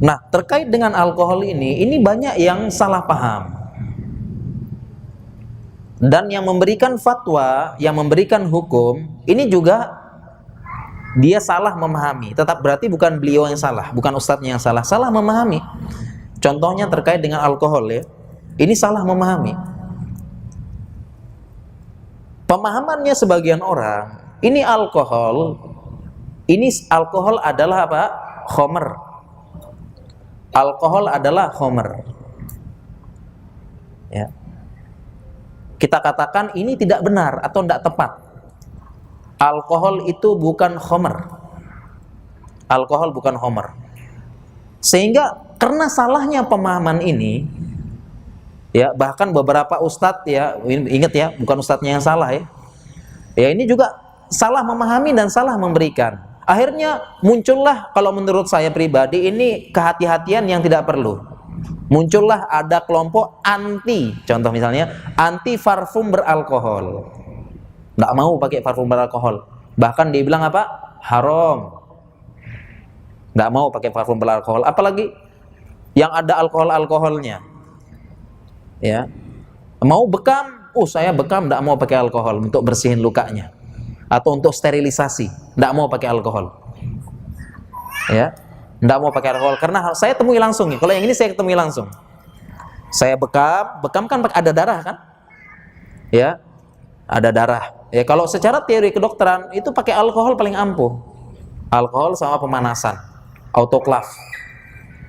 Nah, terkait dengan alkohol ini banyak yang salah paham. Dan yang memberikan fatwa, yang memberikan hukum, ini juga dia salah memahami. Tetap berarti bukan beliau yang salah, bukan ustadznya yang salah, salah memahami. Contohnya terkait dengan alkohol ya. Ini salah memahami. Pemahamannya sebagian orang, ini alkohol adalah apa? Khomer. Alkohol adalah khomer. Ya. Kita katakan ini tidak benar atau tidak tepat. Alkohol itu bukan khomer. Alkohol bukan khomer. Sehingga karena salahnya pemahaman ini, ya bahkan beberapa ustadz ya, ingat ya, bukan ustadznya yang salah ya. Ya ini juga salah memahami dan salah memberikan. Akhirnya muncullah, kalau menurut saya pribadi, ini kehati-hatian yang tidak perlu. Muncullah ada kelompok anti, contoh misalnya anti parfum beralkohol. Nggak mau pakai parfum beralkohol. Bahkan dia bilang apa? Haram. Nggak mau pakai parfum beralkohol. Apalagi yang ada alkohol-alkoholnya. Ya. Mau bekam, saya bekam nggak mau pakai alkohol untuk bersihin lukanya. Atau untuk sterilisasi, nggak mau pakai alkohol. Ya. Nggak mau pakai alkohol karena saya temui langsung nih. Kalau yang ini saya temui langsung. Saya bekam kan ada darah kan? Ya. Ada darah. Ya kalau secara teori kedokteran itu pakai alkohol paling ampuh. Alkohol sama pemanasan, autoklaf.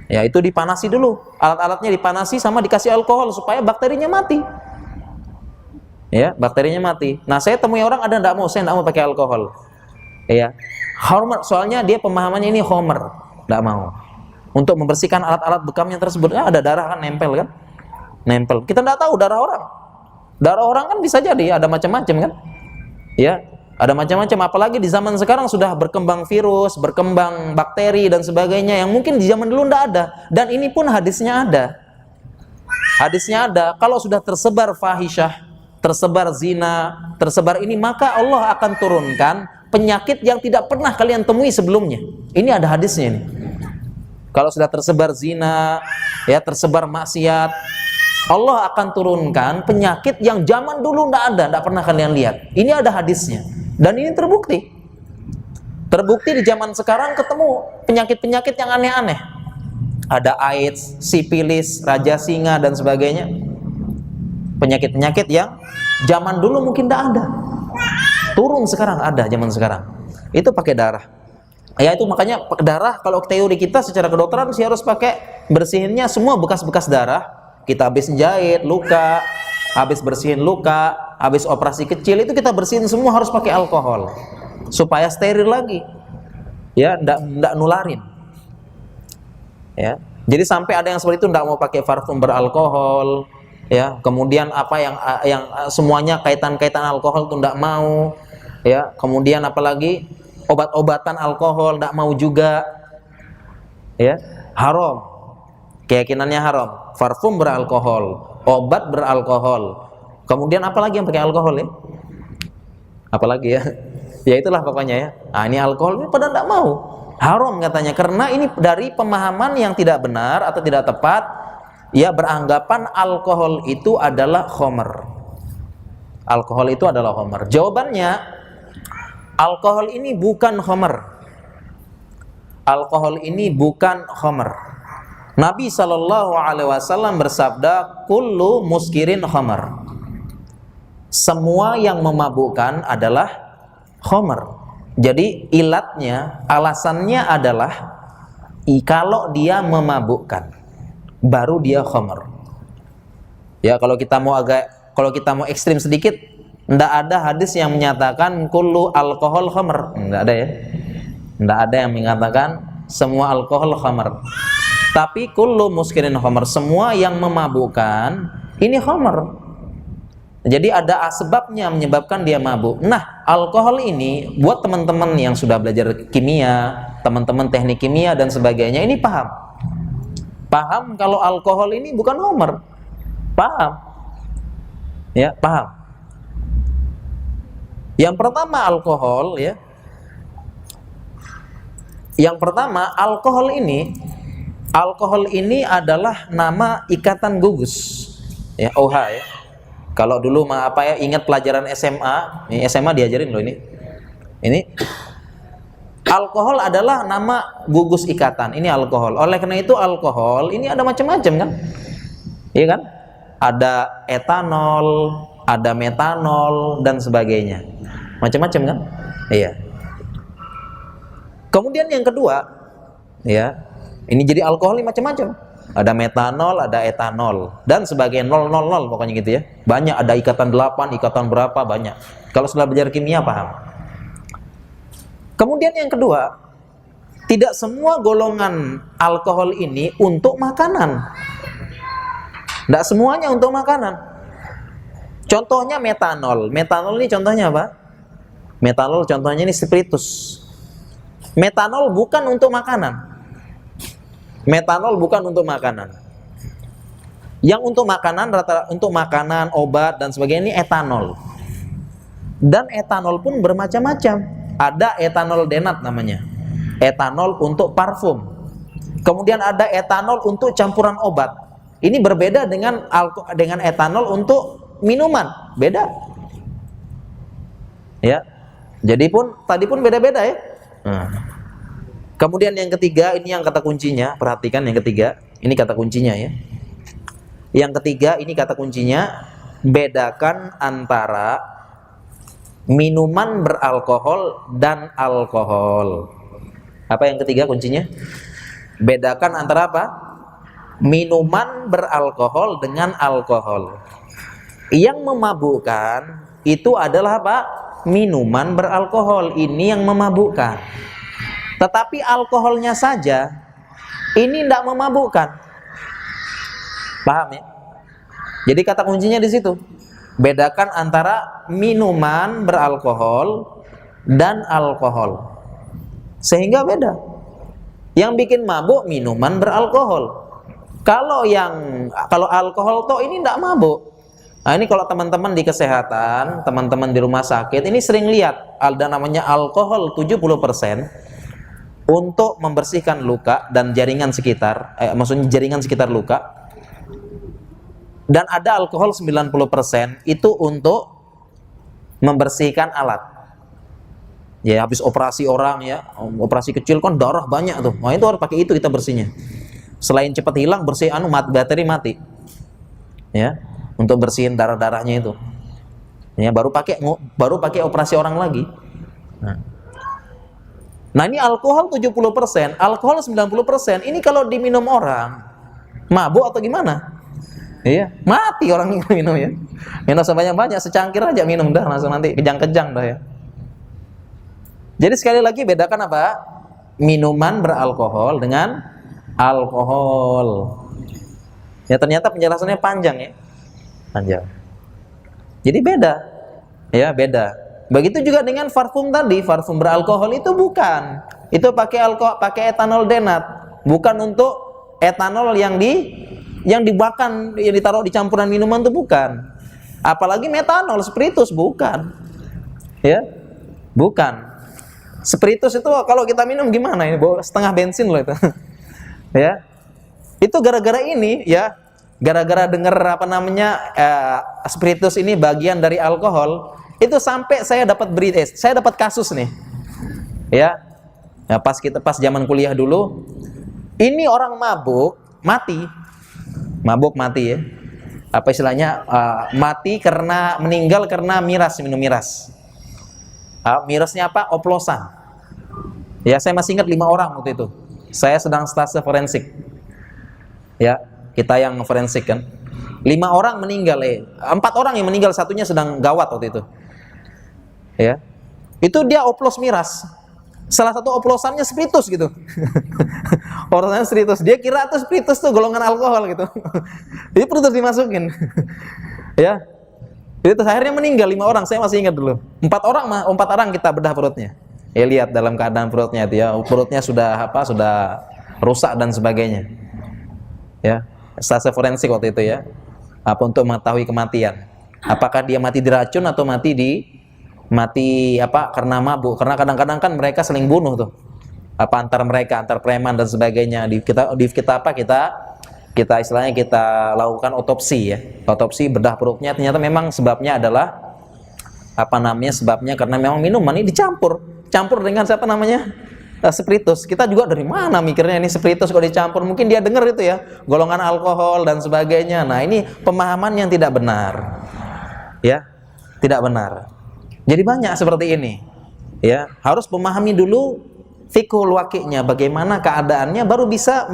Ya itu dipanasi dulu, alat-alatnya dipanasi sama dikasih alkohol supaya bakterinya mati. Ya bakterinya mati. Nah saya temui orang ada nggak mau, saya nggak mau pakai alkohol. Ya homer, soalnya dia pemahamannya ini homer, nggak mau. Untuk membersihkan alat-alat bekamnya tersebut, ada darah kan nempel kan, nempel. Kita nggak tahu darah orang. Darah orang kan bisa jadi ada macam-macam kan. Ya, ada macam-macam, apalagi di zaman sekarang sudah berkembang virus, berkembang bakteri dan sebagainya yang mungkin di zaman dulu tidak ada. Dan ini pun hadisnya ada. Hadisnya ada, kalau sudah tersebar fahisyah, tersebar zina, tersebar ini, maka Allah akan turunkan penyakit yang tidak pernah kalian temui sebelumnya. Ini ada hadisnya ini. Kalau sudah tersebar zina, ya tersebar maksiat, Allah akan turunkan penyakit yang zaman dulu tidak pernah kalian lihat. Ini ada hadisnya. Dan ini terbukti. Terbukti di zaman sekarang ketemu penyakit-penyakit yang aneh-aneh. Ada AIDS, sipilis, raja singa dan sebagainya. Penyakit-penyakit yang zaman dulu mungkin tidak ada. Turun sekarang ada zaman sekarang. Itu pakai darah. Ya itu makanya darah, kalau teori kita secara kedokteran sih harus pakai bersihinnya semua bekas-bekas darah. Kita habis jahit luka, habis bersihin luka, habis operasi kecil itu kita bersihin semua harus pakai alkohol supaya steril lagi. Ya, ndak nularin. Ya. Jadi sampai ada yang seperti itu ndak mau pakai parfum beralkohol, ya. Kemudian apa yang semuanya kaitan-kaitan alkohol itu ndak mau, ya. Kemudian apalagi obat-obatan alkohol ndak mau juga. Ya, haram. Keyakinannya haram. Parfum beralkohol, obat beralkohol. Kemudian apalagi yang pakai alkohol ya? Apalagi ya? Ya itulah pokoknya ya. Nah ini alkohol ini pada tidak mau. Haram katanya. Karena ini dari pemahaman yang tidak benar atau tidak tepat. Ya beranggapan alkohol itu adalah khomer. Alkohol itu adalah khomer. Jawabannya, alkohol ini bukan khomer. Alkohol ini bukan khomer. Nabi SAW bersabda, kullu muskirin khamar. Semua yang memabukkan adalah khamar. Jadi ilatnya, alasannya adalah kalau dia memabukkan, baru dia khamar. Ya kalau kita mau ekstrim sedikit, tidak ada hadis yang menyatakan kullu alkohol khamar. Tidak ada ya. Tidak ada yang mengatakan semua alkohol khamar. Tapi kullu muskirin khamar, semua yang memabukkan ini khamar. Jadi ada sebabnya menyebabkan dia mabuk. Nah, alkohol ini buat teman-teman yang sudah belajar kimia, teman-teman teknik kimia dan sebagainya, ini paham. Paham kalau alkohol ini bukan khamar. Paham. Ya, paham. Yang pertama alkohol ya. Yang pertama alkohol ini Alkohol ini adalah nama ikatan gugus, ya, OH ya. Kalau dulu ingat pelajaran SMA, ini SMA diajarin loh ini. Alkohol adalah nama gugus ikatan. Ini alkohol. Oleh karena itu alkohol ini ada macam-macam kan? Iya kan? Ada etanol, ada metanol dan sebagainya. Macam-macam kan? Iya. Kemudian yang kedua, ya, ini jadi alkohol ini macam-macam. Ada metanol, ada etanol dan sebagainya, 000 pokoknya gitu ya. Banyak, ada ikatan 8, ikatan berapa, banyak. Kalau sudah belajar kimia paham. Kemudian yang kedua, tidak semua golongan alkohol ini untuk makanan. Tidak semuanya untuk makanan. Contohnya metanol. Metanol ini contohnya apa? Metanol contohnya ini spiritus. Metanol bukan untuk makanan. Metanol bukan untuk makanan. Yang untuk makanan untuk makanan, obat dan sebagainya ini etanol. Dan etanol pun bermacam-macam. Ada etanol denat namanya. Etanol untuk parfum. Kemudian ada etanol untuk campuran obat. Ini berbeda dengan etanol untuk minuman. Beda. Ya. Tadi pun beda-beda ya. Kemudian yang ketiga, ini yang kata kuncinya, perhatikan yang ketiga, ini kata kuncinya ya. Yang ketiga, ini kata kuncinya, bedakan antara minuman beralkohol dan alkohol. Apa yang ketiga kuncinya? Bedakan antara apa? Minuman beralkohol dengan alkohol. Yang memabukkan itu adalah apa? Minuman beralkohol, ini yang memabukkan. Tetapi alkoholnya saja ini tidak memabukkan. Paham ya? Jadi kata kuncinya di situ. Bedakan antara minuman beralkohol dan alkohol. Sehingga beda. Yang bikin mabuk minuman beralkohol. Kalau alkohol toh ini tidak mabuk. Nah, ini kalau teman-teman di kesehatan, teman-teman di rumah sakit, ini sering lihat ada namanya alkohol 70% untuk membersihkan luka dan jaringan sekitar, maksudnya jaringan sekitar luka. Dan ada alkohol 90% itu untuk membersihkan alat. Ya, habis operasi orang ya, operasi kecil kan darah banyak tuh. Nah, itu harus pakai itu kita bersihnya. Selain cepat hilang, bersih bakteri mati. Ya. Untuk bersihin darah-darahnya itu. Ya, baru pakai operasi orang lagi. Nah, ini alkohol 70%, alkohol 90%. Ini kalau diminum orang, mabuk atau gimana? Iya, mati orang yang minum ya. Minum sebanyak-banyak, secangkir aja minum dah langsung nanti kejang-kejang dah ya. Jadi sekali lagi bedakan apa? Minuman beralkohol dengan alkohol. Ya, ternyata penjelasannya panjang ya. Panjang. Jadi beda. Ya, beda. Begitu juga dengan parfum tadi, parfum beralkohol itu bukan. Itu pakai etanol denat, bukan untuk etanol yang dibakar, yang ditaruh di campuran minuman itu bukan. Apalagi metanol, spiritus bukan. Ya. Bukan. Spiritus itu kalau kita minum gimana ini? Bawa setengah bensin loh itu. Ya. Itu gara-gara ini ya. Gara-gara dengar spiritus ini bagian dari alkohol, itu sampai saya dapat saya dapat kasus nih. Ya. Nah, pas zaman kuliah dulu, ini orang mabuk mati. Mabuk mati ya. Apa istilahnya? Mati meninggal karena minum miras. Mirasnya apa? Oplosan. Ya, saya masih ingat 5 orang waktu itu. Saya sedang stase forensik. Ya. Kita yang forensik kan, 5 orang meninggal 4 orang yang meninggal, satunya sedang gawat waktu itu. Ya, itu dia oplos miras. Salah satu oplosannya spiritus gitu. Orangnya spiritus. Dia kira tuh spiritus tuh golongan alkohol gitu. Jadi perlu terus dimasukin. Ya, itu akhirnya meninggal 5 orang. Saya masih ingat dulu. 4 orang kita bedah perutnya. Ya, lihat dalam keadaan perutnya itu ya, perutnya sudah rusak dan sebagainya. Ya. Stase forensik waktu itu ya, untuk mengetahui kematian. Apakah dia mati diracun atau mati karena mabuk? Karena kadang-kadang kan mereka saling bunuh tuh. apa antar mereka, antar preman dan sebagainya. Kita istilahnya kita lakukan otopsi ya. Otopsi bedah perutnya, ternyata memang sebabnya adalah sebabnya karena memang minuman ini campur dengan spiritus. Kita juga dari mana mikirnya ini spiritus kok dicampur? Mungkin dia dengar itu ya, golongan alkohol dan sebagainya. Nah, ini pemahaman yang tidak benar. Ya, tidak benar. Jadi banyak seperti ini. Ya, harus memahami dulu fiqhul waqi'nya, bagaimana keadaannya, baru bisa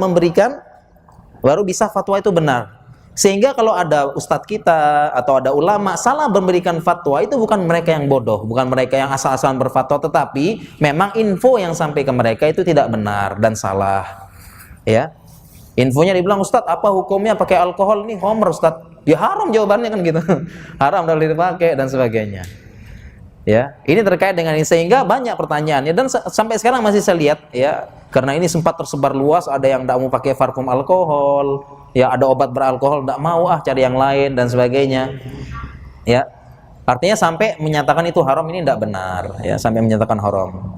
fatwa itu benar. Sehingga kalau ada ustadz kita atau ada ulama salah memberikan fatwa, itu bukan mereka yang bodoh, bukan mereka yang asal-asalan berfatwa, tetapi memang info yang sampai ke mereka itu tidak benar dan salah. Ya, infonya dibilang, ustadz apa hukumnya pakai alkohol? Ini homer ustadz, ya haram jawabannya kan gitu. Haram kalau dipakai dan sebagainya. Ya, ini terkait dengan ini, sehingga banyak pertanyaannya, dan sampai sekarang masih saya lihat ya, karena ini sempat tersebar luas, ada yang tidak mau pakai parfum alkohol, ya ada obat beralkohol tidak mau, cari yang lain dan sebagainya. Ya, artinya sampai menyatakan itu haram, ini tidak benar ya, sampai menyatakan haram.